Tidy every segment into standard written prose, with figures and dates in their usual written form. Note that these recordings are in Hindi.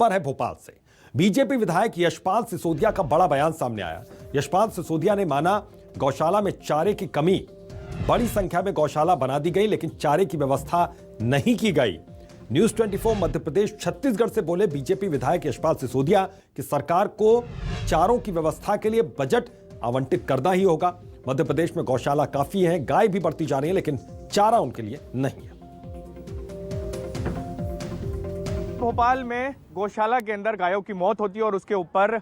पर है भोपाल से। बीजेपी विधायक यशपाल सिसोदिया का बड़ा बयान सामने आया। यशपाल सिसोदिया ने माना गौशाला में चारे की कमी, बड़ी संख्या में गौशाला बना दी गई लेकिन चारे की व्यवस्था नहीं की गई। न्यूज 24 मध्य प्रदेश छत्तीसगढ़ से बोले बीजेपी विधायक यशपाल सिसोदिया कि सरकार को चारों की व्यवस्था के लिए बजट आवंटित करना ही होगा। मध्य प्रदेश में गौशाला काफी है, गाय भी बढ़ती जा रही है लेकिन चारा उनके लिए नहीं है। भोपाल में गौशाला के अंदर गायों की मौत होती है और उसके ऊपर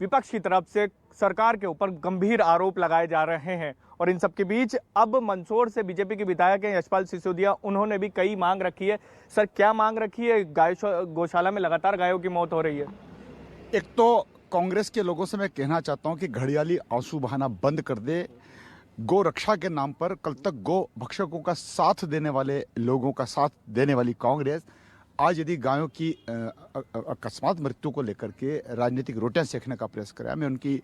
विपक्ष की तरफ से सरकार के ऊपर गंभीर आरोप लगाए जा रहे हैं। और इन सब के बीच अब मंदसौर से बीजेपी के विधायक हैं यशपाल सिसोदिया, उन्होंने भी कई मांग रखी है। सर, क्या मांग रखी है? गौशाला में लगातार गायों की मौत हो रही है। एक तो कांग्रेस के लोगों से मैं कहना चाहता हूं कि घड़ियाली आंसू बहाना बंद कर दे। गौ रक्षा के नाम पर कल तक गौ भक्षकों का साथ देने वाले लोगों का साथ देने वाली कांग्रेस आज यदि गायों की अकस्मात मृत्यु को लेकर के राजनीतिक रोटियां सेकने का प्रयास करे, मैं उनकी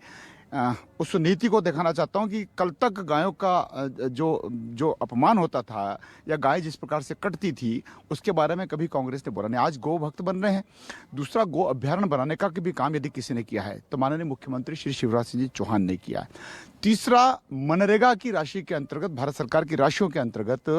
उस नीति को दिखाना चाहता हूं कि कल तक गायों का जो अपमान होता था या गाय जिस प्रकार से कटती थी उसके बारे में कभी कांग्रेस ने बोला नहीं। आज गौ भक्त बन रहे हैं। दूसरा, गौ अभ्यारण्य बनाने का भी काम यदि किसी ने किया है तो माननीय मुख्यमंत्री श्री शिवराज सिंह जी चौहान ने किया है। तीसरा, मनरेगा की राशि के अंतर्गत, भारत सरकार की राशियों के अंतर्गत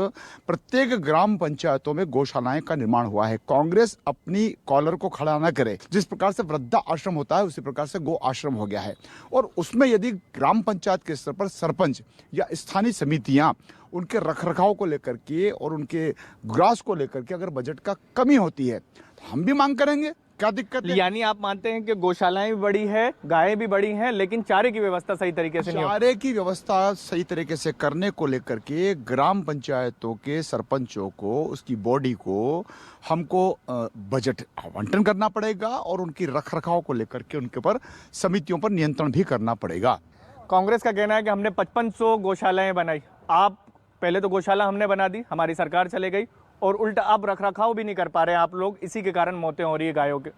प्रत्येक ग्राम पंचायतों में गौशालाएं का निर्माण हुआ है। कांग्रेस अपनी कॉलर को खड़ा न करे। जिस प्रकार से वृद्धा आश्रम होता है उसी प्रकार से गौ आश्रम हो गया है। और उसमें यदि ग्राम पंचायत के स्तर पर सरपंच या स्थानीय समितियां उनके रखरखाव को लेकर के और उनके ग्रास को लेकर के अगर बजट का कमी होती है तो हम भी मांग करेंगे। क्या दिक्कत है? यानी आप मानते हैं कि गौशालाएं भी बड़ी है, गायें भी बड़ी हैं, लेकिन चारे की व्यवस्था सही तरीके से नहीं हो। चारे की व्यवस्था सही तरीके से करने को लेकर के ग्राम पंचायतों के सरपंचों को, उसकी बॉडी को हमको बजट आवंटन करना पड़ेगा और उनकी रखरखाव को लेकर के उनके ऊपर समितियों पर नियंत्रण भी करना पड़ेगा। कांग्रेस का कहना है कि हमने 5500 गौशालाएं बनाई। आप पहले तो गौशाला हमने बना दी, हमारी सरकार चले गई और उल्टा अब रखरखाव भी नहीं कर पा रहे आप लोग, इसी के कारण मौतें हो रही है गायों के।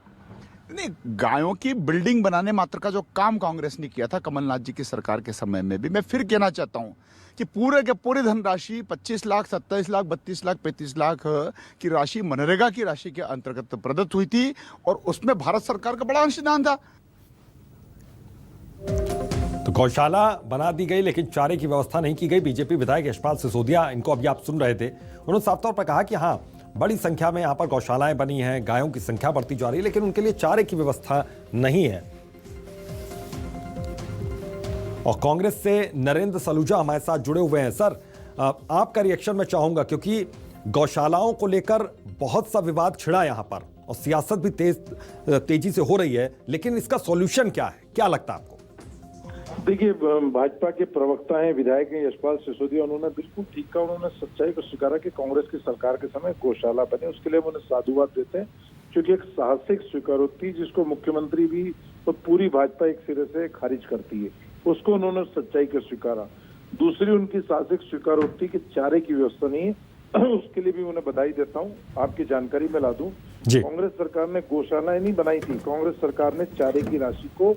नहीं, गायों की बिल्डिंग बनाने मात्र का जो काम कांग्रेस ने किया था कमलनाथ जी की सरकार के समय में भी, मैं फिर कहना चाहता हूं कि पूरे के पूरी धनराशि 25 लाख, 27 लाख, 32 लाख, 35 लाख की राशि मनरेगा की राशि के अंतर्गत प्रदत्त हुई थी और उसमें भारत सरकार का बड़ा अंशदान था। तो गौशाला बना दी गई लेकिन चारे की व्यवस्था नहीं की गई। बीजेपी विधायक यशपाल सिसोदिया, इनको अभी आप सुन रहे थे, उन्होंने साफ तौर पर कहा कि हाँ, बड़ी संख्या में यहाँ पर गौशालाएं बनी हैं, गायों की संख्या बढ़ती जा रही है लेकिन उनके लिए चारे की व्यवस्था नहीं है। और कांग्रेस से नरेंद्र सलूजा हमारे साथ जुड़े हुए हैं। सर, आपका रिएक्शन मैं चाहूंगा क्योंकि गौशालाओं को लेकर बहुत सा विवाद छिड़ा यहाँ पर और सियासत भी तेजी से हो रही है, लेकिन इसका सॉल्यूशन क्या है, क्या लगता है आपको? देखिए, भाजपा के प्रवक्ता हैं, विधायक हैं यशपाल सिसोदिया, उन्होंने बिल्कुल ठीक कहा। उन्होंने सच्चाई को स्वीकारा कि कांग्रेस की सरकार के समय गौशाला बने, उसके लिए उन्हें साधुवाद देते हैं क्योंकि एक साहसिक स्वीकारोक्ति जिसको मुख्यमंत्री भी और पूरी भाजपा एक सिरे से खारिज करती है, उसको उन्होंने सच्चाई को स्वीकारा। दूसरी उनकी साहसिक स्वीकारोक्ति कि चारे की व्यवस्था नहीं है, उसके लिए भी उन्हें बधाई देता हूँ। आपकी जानकारी में ला दूं, कांग्रेस सरकार ने गौशालाएं नहीं बनाई थी, कांग्रेस सरकार ने चारे की राशि को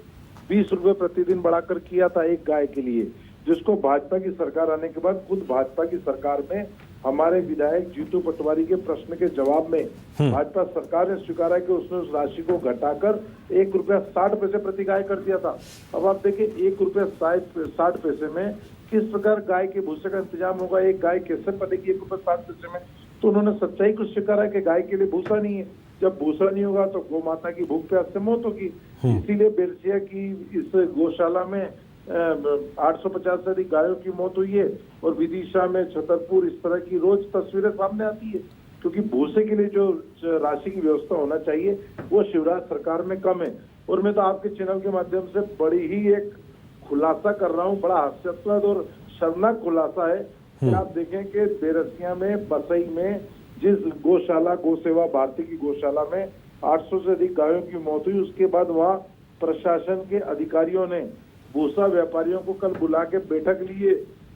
20 रुपए प्रतिदिन बढ़ाकर किया था एक गाय के लिए, जिसको भाजपा की सरकार आने के बाद खुद भाजपा की सरकार में हमारे विधायक जीतू पटवारी के प्रश्न के जवाब में भाजपा सरकार ने स्वीकारा कि उसने उस राशि को घटाकर 1 रुपया 60 पैसे प्रति गाय कर दिया था। अब आप देखिए 1 रुपया 60 पैसे में किस प्रकार गाय के भूसे का इंतजाम होगा, एक गाय कैसे पड़ेगी 1 रुपया 60 पैसे में। तो उन्होंने सच्चाई को स्वीकारा कि गाय के लिए भूसा नहीं है, जब भूसा नहीं होगा तो गौ माता की भूख प्यास से मौत होगी। इसीलिए बेरसिया की इस गौशाला में 850 से अधिक गायों की मौत हुई है और विदिशा में, छतरपुर, इस तरह की रोज तस्वीरें सामने आती है क्योंकि भूसे के लिए जो राशि की व्यवस्था होना चाहिए वो शिवराज सरकार में कम है। और मैं तो आपके चैनल के माध्यम से बड़ी ही एक खुलासा कर रहा हूँ, बड़ा हास्यास्पद और शर्मनाक खुलासा है कि आप देखें कि बेरसिया में, बसई में जिस गौशाला, गौ सेवा भारती की गौशाला में 800 से अधिक गायों की मौत हुई, उसके बाद वहाँ प्रशासन के अधिकारियों ने भूसा व्यापारियों को कल बुला के बैठक लिए,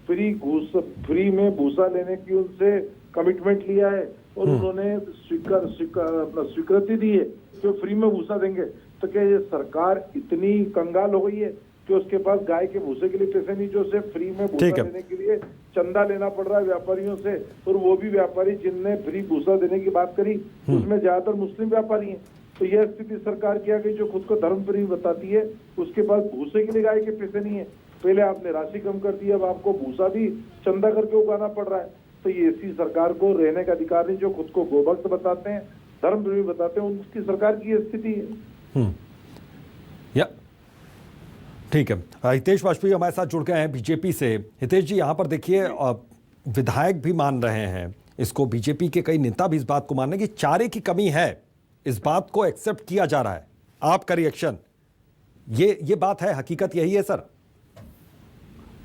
फ्री में भूसा लेने की उनसे कमिटमेंट लिया है और उन्होंने स्वीकृति दी है कि फ्री में भूसा देंगे। तो क्या ये सरकार इतनी कंगाल हो गई है कि उसके पास गाय के भूसे के लिए पैसे नहीं, जो सिर्फ फ्री में भूसा देने के लिए चंदा लेना पड़ रहा है व्यापारियों से, और वो भी व्यापारी जिनने फ्री भूसा देने की बात करी उसमें ज्यादातर मुस्लिम व्यापारी हैं। तो यह स्थिति सरकार की आ गई जो खुद को धर्मप्रेमी बताती है, उसके पास भूसे के लिए गाय के पैसे नहीं है। पहले आपने राशि कम कर दी, अब आपको भूसा भी चंदा करके उगाना पड़ रहा है। तो ये ऐसी सरकार को रहने का अधिकार नहीं, जो खुद को गोभक्त बताते हैं, धर्मप्रेमी बताते हैं, उनकी सरकार की ये स्थिति है। या ठीक है, हितेश वाजपेयी हमारे साथ जुड़ गए हैं बीजेपी से। हितेश जी, यहाँ पर देखिए विधायक भी मान रहे हैं इसको, बीजेपी के कई नेता भी इस बात को मान रहे हैं कि चारे की कमी है, इस बात को एक्सेप्ट किया जा रहा है। आपका रिएक्शन? ये बात है, हकीकत यही है सर?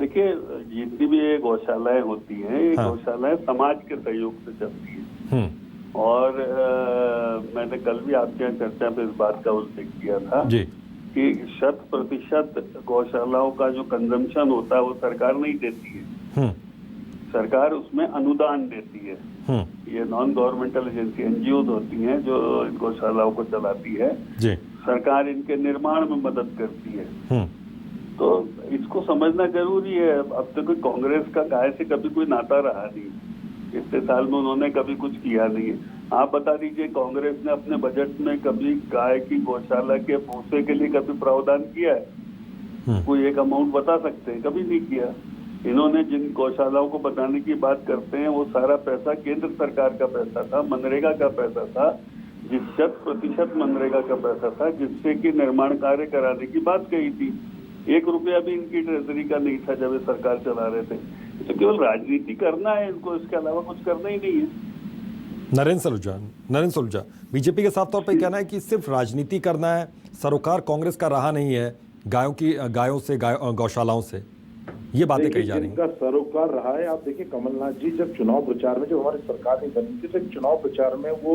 देखिए, जितनी भी ये गौशालाएं होती हैं, ये हाँ। गौशालाएं समाज के सहयोग से चलती है। और मैंने कल भी आपके यहाँ चर्चा में इस बात का उल्लेख किया था जी कि 100% गौशालाओं का जो कंजम्पशन होता है वो सरकार नहीं देती है, सरकार उसमें अनुदान देती है। ये नॉन गवर्नमेंटल एजेंसी एनजीओ होती हैं जो इन गौशालाओं को चलाती है जी। सरकार इनके निर्माण में मदद करती है। तो इसको समझना जरूरी है। अब तो कोई कांग्रेस का गाय से कभी कोई नाता रहा नहीं, इतने साल में उन्होंने कभी कुछ किया नहीं है। आप बता दीजिए, कांग्रेस ने अपने बजट में कभी गाय की गौशाला के भूसे के लिए कभी प्रावधान किया है? कोई एक अमाउंट बता सकते हैं? कभी नहीं किया। इन्होंने जिन गौशालाओं को बनाने की बात करते हैं वो सारा पैसा केंद्र सरकार का पैसा था, मनरेगा का पैसा था, जिस 100% मनरेगा का पैसा था, जिससे कि निर्माण कार्य कराने की बात कही थी। 1 रुपया भी इनकी ट्रेजरी का नहीं था जब ये सरकार चला रहे थे। तो केवल राजनीति करना है इनको, इसके अलावा कुछ करना ही नहीं है। नरेंद्र सलूजा, बीजेपी के साफ तौर पर कहना है कि सिर्फ राजनीति करना है, सरोकार कांग्रेस का रहा नहीं है गायों से गौशालाओं से, ये बातें कही जा रही हैं। जिनका सरोकार रहा है, आप देखिए कमलनाथ जी जब चुनाव प्रचार में, जब हमारी सरकार नहीं बनी थी, तो चुनाव प्रचार में वो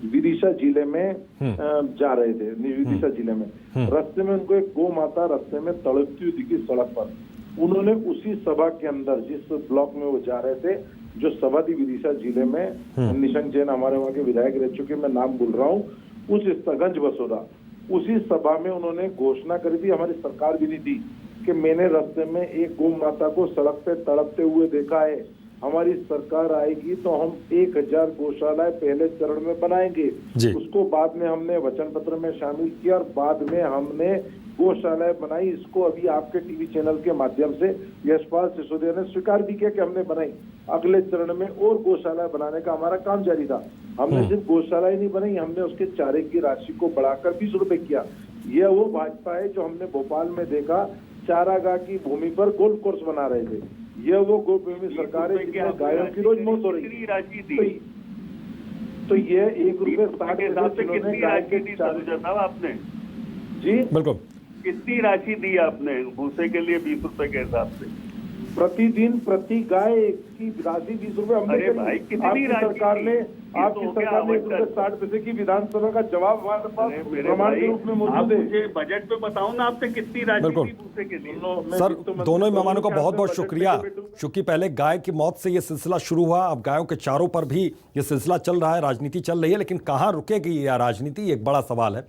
विदिशा जिले में जा रहे थे। विदिशा जिले में रास्ते में उनको एक गौ माता रास्ते में तड़पती हुई दिखी सड़क पर। उन्होंने उसी सभा के अंदर, जिस ब्लॉक में वो जा रहे थे, जो सभा थी विदिशा जिले में, निशंक जैन हमारे वहाँ के विधायक रह चुके, मैं नाम भूल रहा हूँ, उस गंज बसोदा, उसी सभा में उन्होंने घोषणा करी थी, हमारी सरकार भी नहीं थी, कि मैंने रास्ते में एक गौ माता को सड़क पे तड़पते हुए देखा है। हमारी सरकार आएगी तो हम 1000 गौशालाएं पहले चरण में बनाएंगे। उसको बाद में हमने वचन पत्र में शामिल किया और बाद में हमने गौशालाएं बनाई। इसको अभी आपके टीवी चैनल के माध्यम से यशपाल सिसोदिया ने स्वीकार भी किया कि हमने बनाई। अगले चरण में और गौशालाएं बनाने का हमारा काम जारी था। हमने सिर्फ गौशालाएं नहीं बनाई, हमने उसके चारे की राशि को बढ़ाकर 20 रुपए किया। यह वो भाजपा है जो हमने भोपाल में देखा, चारागाह की भूमि पर गोल्फ कोर्स बना रहे थे। यह वो गोप्रेमी सरकार है जिसमें गायों की रोज मौत हो रही है। तो ये 1 रुपए 60 पैसे आपने जी बिल्कुल कितनी राशि दी आपने भूसे के लिए 20 रुपए के हिसाब से? प्रतिदिन प्रति गाय की राशि 20 रुपए हमने अरे भाई, कितनी राशि सरकार ने, आपकी तो सरकार ने 1 रुपए 60 पैसे की विधानसभा का जवाब हमारे पास प्रमाण के रूप में मौजूद है। मुझे बजट में बताओ ना आपने कितनी राशि दी भूसे के लिए। सर, दोनों ही मेहमानों का बहुत बहुत शुक्रिया, क्योंकि पहले गाय की मौत से ये सिलसिला शुरू हुआ, अब गायों के चारों पर भी ये सिलसिला चल रहा है, राजनीति चल रही है, लेकिन कहाँ रुकेगी यह राजनीति, एक बड़ा सवाल है।